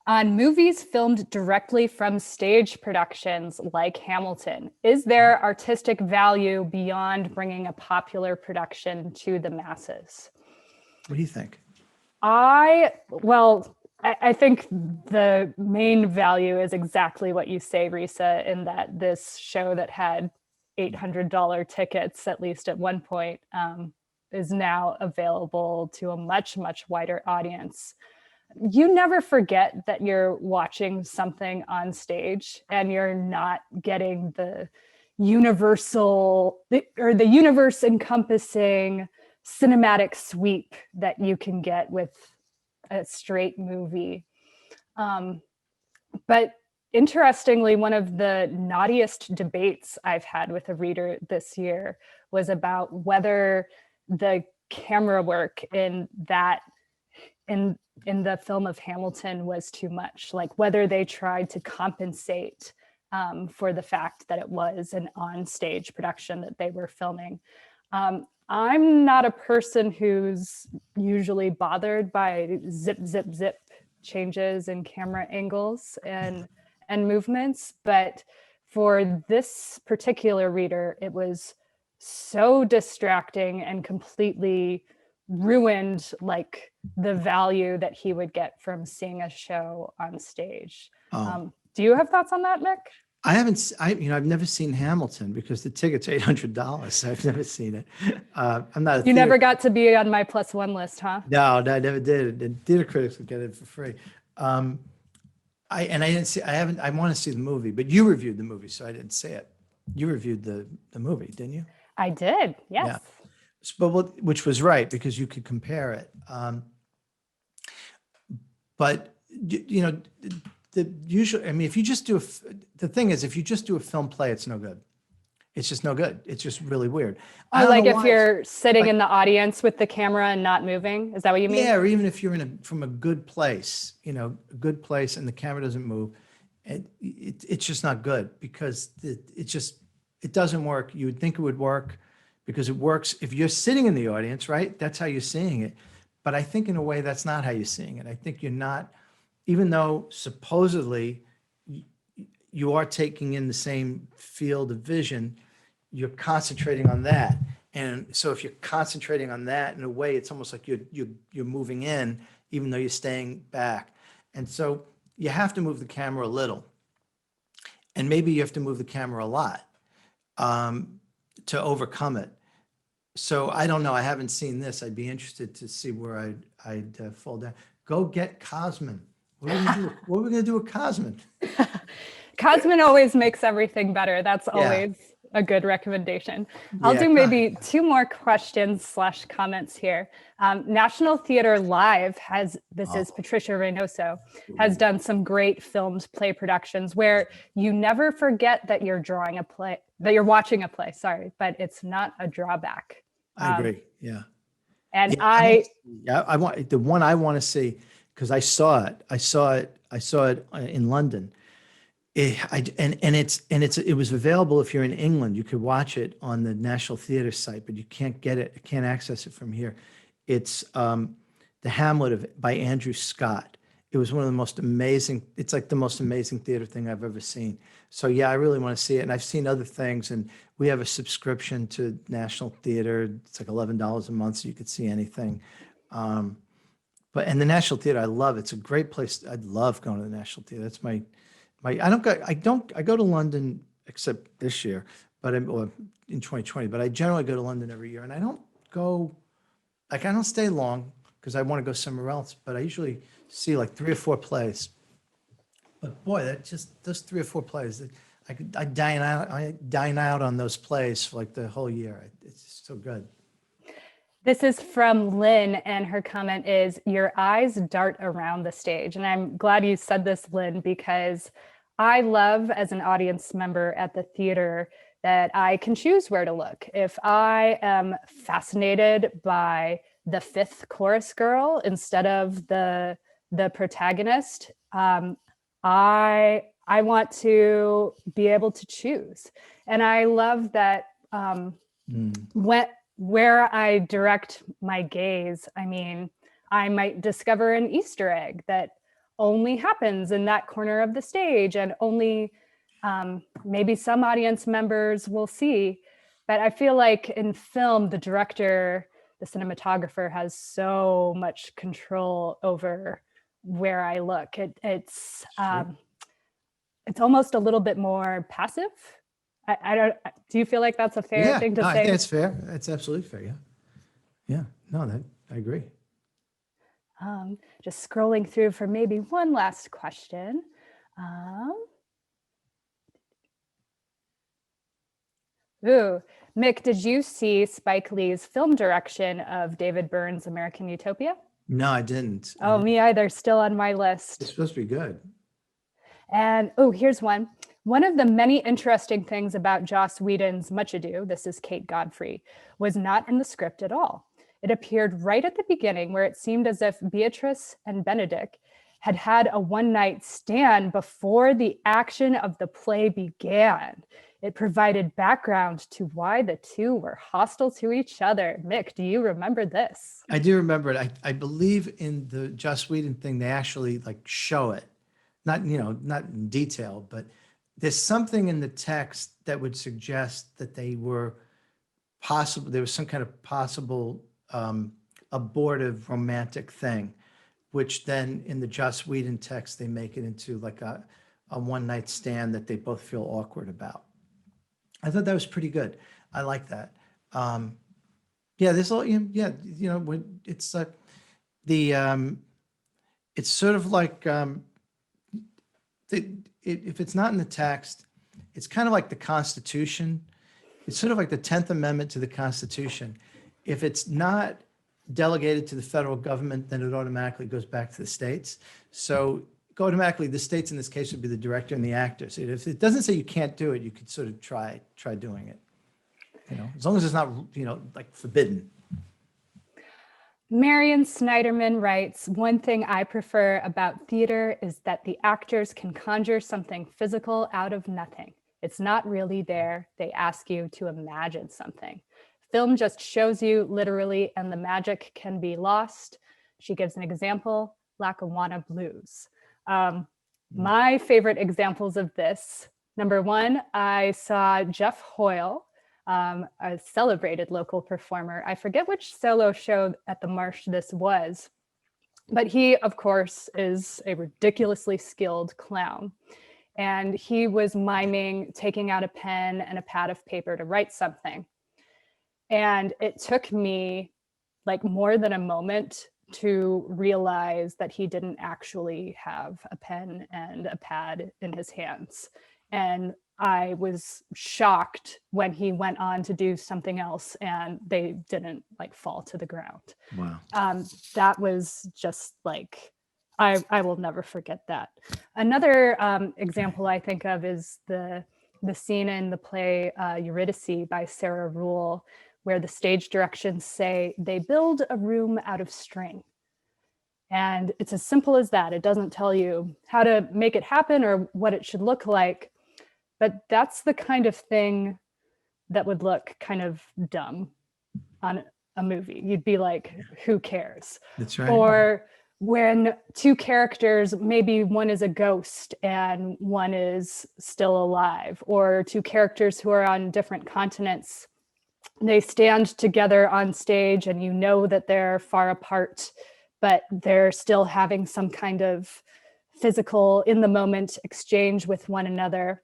On movies filmed directly from stage productions like Hamilton, is there artistic value beyond bringing a popular production to the masses? What do you think? I think the main value is exactly what you say, Risa, in that this show that had $800 tickets, at least at one point, is now available to a much, much wider audience. You never forget that you're watching something on stage and you're not getting the universal or the universe encompassing cinematic sweep that you can get with a straight movie. But interestingly, one of the naughtiest debates I've had with a reader this year was about whether the camera work in the film of Hamilton was too much, like whether they tried to compensate for the fact that it was an on-stage production that they were filming. I'm not a person who's usually bothered by zip, zip, zip changes in camera angles and movements, but for this particular reader, it was so distracting and completely ruined like the value that he would get from seeing a show on stage. Do you have thoughts on that, Mick? I've never seen Hamilton because the ticket's $800. I've never seen it. I'm not. You never got to be on my +1 list, huh? No, I never did. And theater critics would get it for free. I didn't see, I want to see the movie, but you reviewed the movie, so I didn't see it. You reviewed the movie, didn't you? I did, Yeah. yes. Which was right because you could compare it. But you know, the usual, I mean, if you just do the thing is, if you just do a film play, it's no good. It's just no good. It's just really weird. I Or don't know like if why. you're sitting Like, in the audience with the camera and not moving, is that what you mean? yeah, or even if you're from a good place, a good place and the camera doesn't move, it's just not good because it doesn't work. You would think it would work because it works if you're sitting in the audience, right? That's how you're seeing it. But I think in a way that's not how you're seeing it. I think you're not, even though supposedly you are taking in the same field of vision, you're concentrating on that. And so if you're concentrating on that in a way, it's almost like you're moving in, even though you're staying back. And so you have to move the camera a little. And maybe you have to move the camera a lot to overcome it. So I don't know. I haven't seen this. I'd be interested to see where I'd fall down. Go get Cosman. What are we gonna do? What are we gonna do with Cosman? Cosmin always makes everything better. That's Yeah, always a good recommendation. I'll yeah. do maybe two more questions / comments here. National Theater Live this is Patricia Reynoso, has done some great filmed play productions where you never forget that you're watching a play, sorry, but it's not a drawback. I agree. Yeah. And Yeah, I want the one I want to see because I saw it. I saw it in London. It was available if you're in England. You could watch it on the National Theatre site, but you can't get it. Can't access it from here. It's the Hamlet by Andrew Scott. It was one of the most amazing. It's like the most amazing theater thing I've ever seen. So yeah, I really want to see it. And I've seen other things, and we have a subscription to National Theatre. It's like $11 a month, so you could see anything. And the National Theatre, I love. It's a great place. I love going to the National Theatre. That's I go to London except this year, but in 2020. But I generally go to London every year, and I don't stay long because I want to go somewhere else. But I usually see like 3 or 4 plays. But boy, those 3 or 4 plays, I dine out on those plays for like the whole year. It's so good. this is from Lynn, and her comment is, your eyes dart around the stage. And I'm glad you said this, Lynn, because I love, as an audience member at the theater, that I can choose where to look. If I am fascinated by the fifth chorus girl instead of the protagonist, I want to be able to choose. And I love that where I direct my gaze, I mean, I might discover an Easter egg that only happens in that corner of the stage, and only maybe some audience members will see. But I feel like in film, the director, the cinematographer, has so much control over where I look. It's almost a little bit more passive. I don't. Do you feel like that's a fair thing to I say? think it's fair. It's absolutely fair. Yeah. Yeah. No, I agree. Just scrolling through for maybe one last question. Mick, did you see Spike Lee's film direction of David Byrne's American Utopia? No, I didn't. Oh, me either. Still on my list. It's supposed to be good. And here's one. One of the many interesting things about Joss Whedon's Much Ado, this is Kate Godfrey, was not in the script at all. It appeared right at the beginning, where it seemed as if Beatrice and Benedict had a one-night stand before the action of the play began. It provided background to why the two were hostile to each other. Mick, do you remember this? I do remember it. I believe in the Joss Whedon thing, they actually like show it. Not in detail, but there's something in the text that would suggest that they were possible. There was some kind of possible abortive romantic thing, which then in the Joss Whedon text, they make it into like a one-night stand that they both feel awkward about. I thought that was pretty good. I like that. There's all, it's it's sort of like, if it's not in the text, it's kind of like the Constitution. It's sort of like the 10th Amendment to the Constitution. If it's not delegated to the federal government, then it automatically goes back to the states. So automatically, the states in this case would be the director and the actor. So if it doesn't say you can't do it, you could sort of try doing it. As long as it's not, like forbidden. Marion Snyderman writes, one thing I prefer about theater is that the actors can conjure something physical out of nothing. It's not really there. They ask you to imagine something. Film just shows you literally, and the magic can be lost. She gives an example, Lackawanna Blues. My favorite examples of this, number one, I saw Jeff Hoyle, a celebrated local performer. I forget which solo show at the Marsh this was, but he, of course, is a ridiculously skilled clown. And he was miming, taking out a pen and a pad of paper to write something. And it took me like more than a moment to realize that he didn't actually have a pen and a pad in his hands. And I was shocked when he went on to do something else and they didn't like fall to the ground. Wow. That was just like, I will never forget that. Another example I think of is the scene in the play Eurydice by Sarah Rule, where the stage directions say they build a room out of string. And it's as simple as that. It doesn't tell you how to make it happen or what it should look like. But that's the kind of thing that would look kind of dumb on a movie. You'd be like, who cares? That's right. Or when two characters, maybe one is a ghost and one is still alive, or two characters who are on different continents, they stand together on stage and you know that they're far apart, but they're still having some kind of physical, in the moment exchange with one another.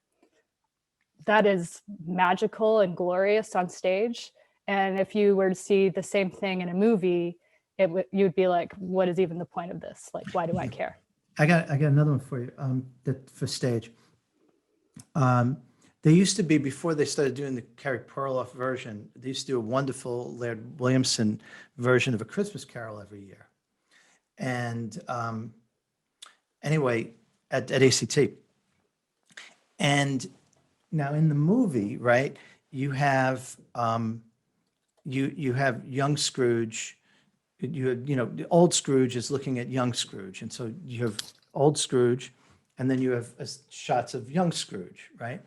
That is magical and glorious on stage. And if you were to see the same thing in a movie, you'd be like, what is even the point of this? Like, why do I care? I got another one for you. That for stage. They used to be, before they started doing the Carrie Perloff version, they used to do a wonderful Laird Williamson version of A Christmas Carol every year. And anyway, at ACT. And now in the movie, right, you have you have young Scrooge. The old Scrooge is looking at young Scrooge, and so you have old Scrooge, and then you have shots of young Scrooge, right?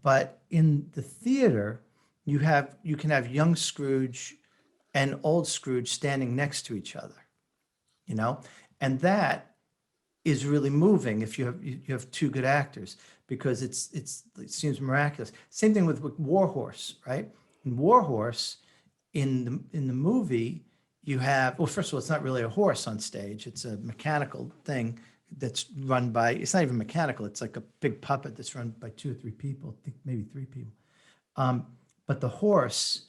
But in the theater, you can have young Scrooge and old Scrooge standing next to each other, and that is really moving if you have two good actors, because it seems miraculous. Same thing with War Horse, right? In War Horse, in the movie, you have, well, first of all, it's not really a horse on stage. It's a mechanical thing that's run by, it's not even mechanical. It's like a big puppet that's run by 2 or 3 people, I think maybe 3 people. But the horse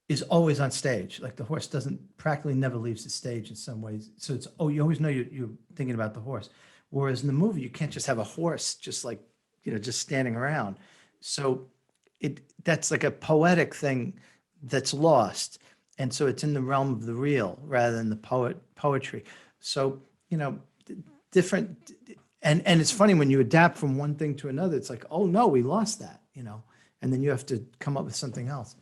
is always on stage. Like the horse practically never leaves the stage in some ways. So you always know you're thinking about the horse. Whereas in the movie, you can't just have a horse just like, just standing around. So that's like a poetic thing that's lost. And so it's in the realm of the real rather than the poetry. So, different, and it's funny when you adapt from one thing to another, it's like, oh no, we lost that, and then you have to come up with something else.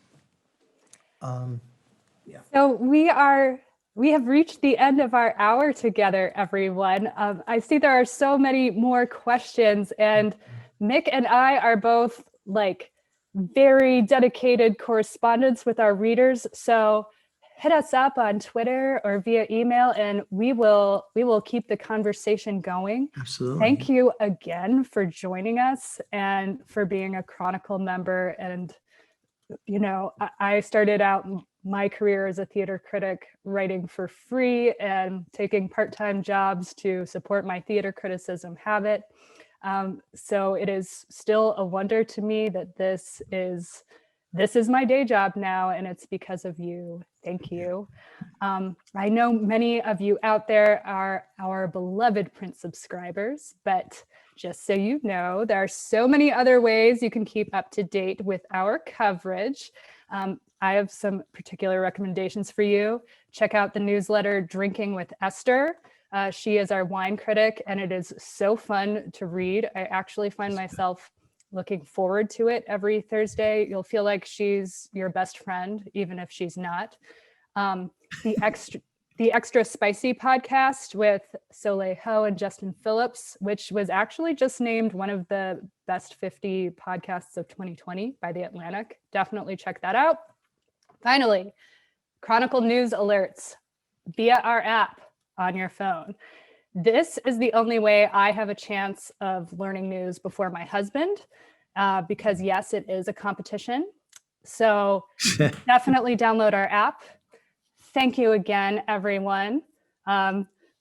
Yeah. So we have reached the end of our hour together, everyone. I see there are so many more questions, and Mick and I are both like very dedicated correspondents with our readers. So hit us up on Twitter or via email, and we will keep the conversation going. Absolutely. Thank you again for joining us and for being a Chronicle member. And, I started out my career as a theater critic writing for free and taking part-time jobs to support my theater criticism habit. So it is still a wonder to me that this is my day job now, and it's because of you. Thank you. I know many of you out there are our beloved print subscribers, but just so you know, there are so many other ways you can keep up to date with our coverage. I have some particular recommendations for you. Check out the newsletter Drinking with Esther. She is our wine critic, and it is so fun to read. I actually find myself looking forward to it every Thursday. You'll feel like she's your best friend, even if she's not. The Extra Spicy podcast with Soleil Ho and Justin Phillips, which was actually just named one of the best 50 podcasts of 2020 by The Atlantic. Definitely check that out. Finally, Chronicle news alerts via our app on your phone. This is the only way I have a chance of learning news before my husband, because yes, it is a competition. So definitely download our app. Thank you again, everyone.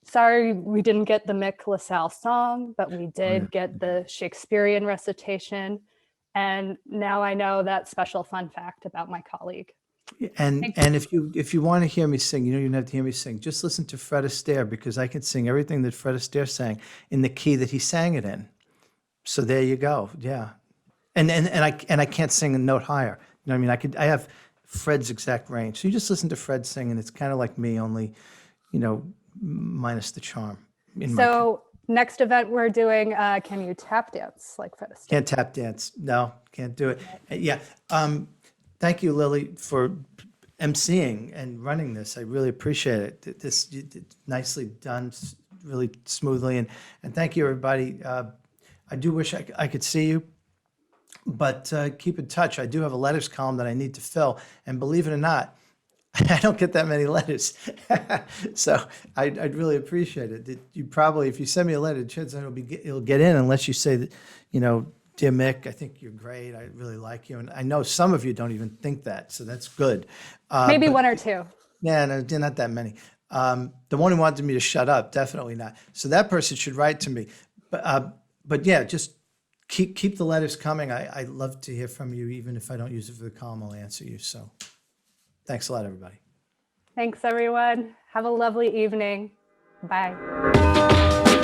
Sorry we didn't get the Mick LaSalle song, but we did get the Shakespearean recitation. And now I know that special fun fact about my colleague. And if you want to hear me sing, you don't have to hear me sing. Just listen to Fred Astaire, because I can sing everything that Fred Astaire sang in the key that he sang it in. So there you go. Yeah. And I can't sing a note higher. You know what I mean? I have Fred's exact range. So you just listen to Fred sing, and it's kind of like me, only, minus the charm. So next event we're doing, can you tap dance like Fred Astaire? Can't tap dance. No, can't do it. Yeah. Thank you, Lily, for emceeing and running this. I really appreciate it. This you did nicely done, really smoothly, and thank you, everybody. I do wish I could see you, but keep in touch. I do have a letters column that I need to fill, and believe it or not, I don't get that many letters. So I'd really appreciate it. You probably, if you send me a letter, chances are it'll get in, unless you say that, dear Mick, I think you're great. I really like you. And I know some of you don't even think that, so that's good. Maybe one or two. Yeah, no, not that many. The one who wanted me to shut up, definitely not. So that person should write to me. But yeah, just keep the letters coming. I love to hear from you, even if I don't use it for the column, I'll answer you. So thanks a lot, everybody. Thanks, everyone. Have a lovely evening. Bye.